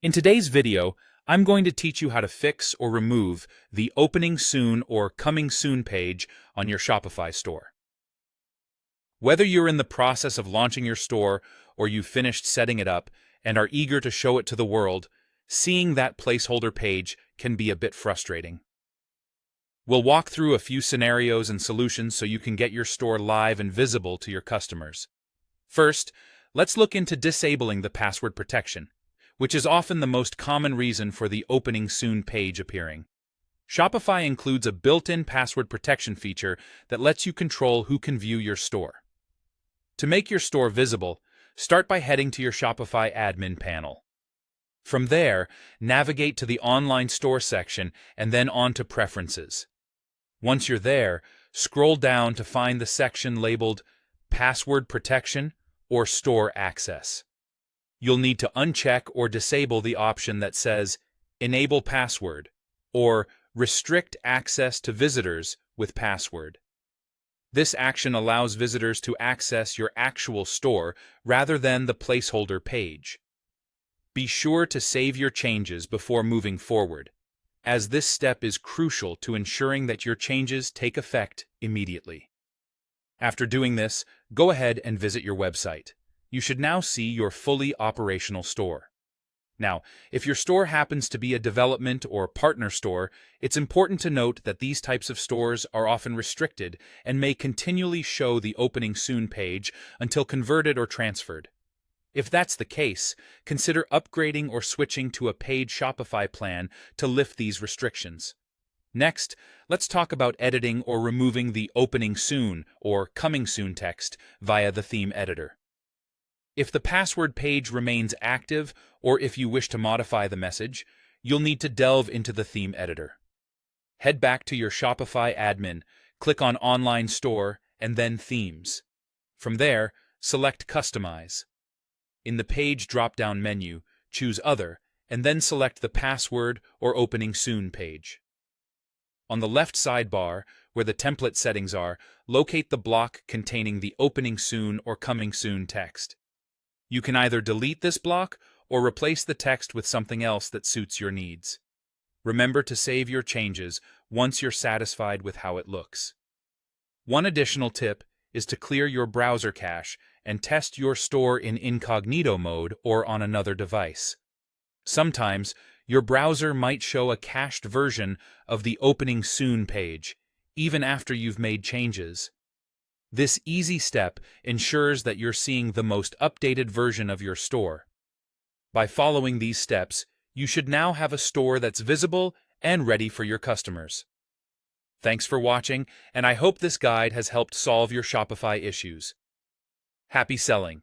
In today's video, I'm going to teach you how to fix or remove the Opening Soon or Coming Soon page on your Shopify store. Whether you're in the process of launching your store or you've finished setting it up and are eager to show it to the world, seeing that placeholder page can be a bit frustrating. We'll walk through a few scenarios and solutions so you can get your store live and visible to your customers. First, let's look into disabling the password protection, which is often the most common reason for the Opening Soon page appearing. Shopify includes a built-in password protection feature that lets you control who can view your store. To make your store visible, start by heading to your Shopify admin panel. From there, navigate to the Online Store section and then on to Preferences. Once you're there, scroll down to find the section labeled Password Protection or Store Access. You'll need to uncheck or disable the option that says Enable Password or Restrict Access to Visitors with Password. This action allows visitors to access your actual store rather than the placeholder page. Be sure to save your changes before moving forward, as this step is crucial to ensuring that your changes take effect immediately. After doing this, go ahead and visit your website. You should now see your fully operational store. Now, if your store happens to be a development or partner store, it's important to note that these types of stores are often restricted and may continually show the Opening Soon page until converted or transferred. If that's the case, consider upgrading or switching to a paid Shopify plan to lift these restrictions. Next, let's talk about editing or removing the Opening Soon or Coming Soon text via the theme editor. If the password page remains active or if you wish to modify the message, you'll need to delve into the theme editor. Head back to your Shopify admin, click on Online Store, and then Themes. From there, select Customize. In the Page drop-down menu, choose Other, and then select the Password or Opening Soon page. On the left sidebar, where the template settings are, locate the block containing the Opening Soon or Coming Soon text. You can either delete this block or replace the text with something else that suits your needs. Remember to save your changes once you're satisfied with how it looks. One additional tip is to clear your browser cache and test your store in incognito mode or on another device. Sometimes, your browser might show a cached version of the Opening Soon page, even after you've made changes. This easy step ensures that you're seeing the most updated version of your store. By following these steps, you should now have a store that's visible and ready for your customers. Thanks for watching, and I hope this guide has helped solve your Shopify issues. Happy selling!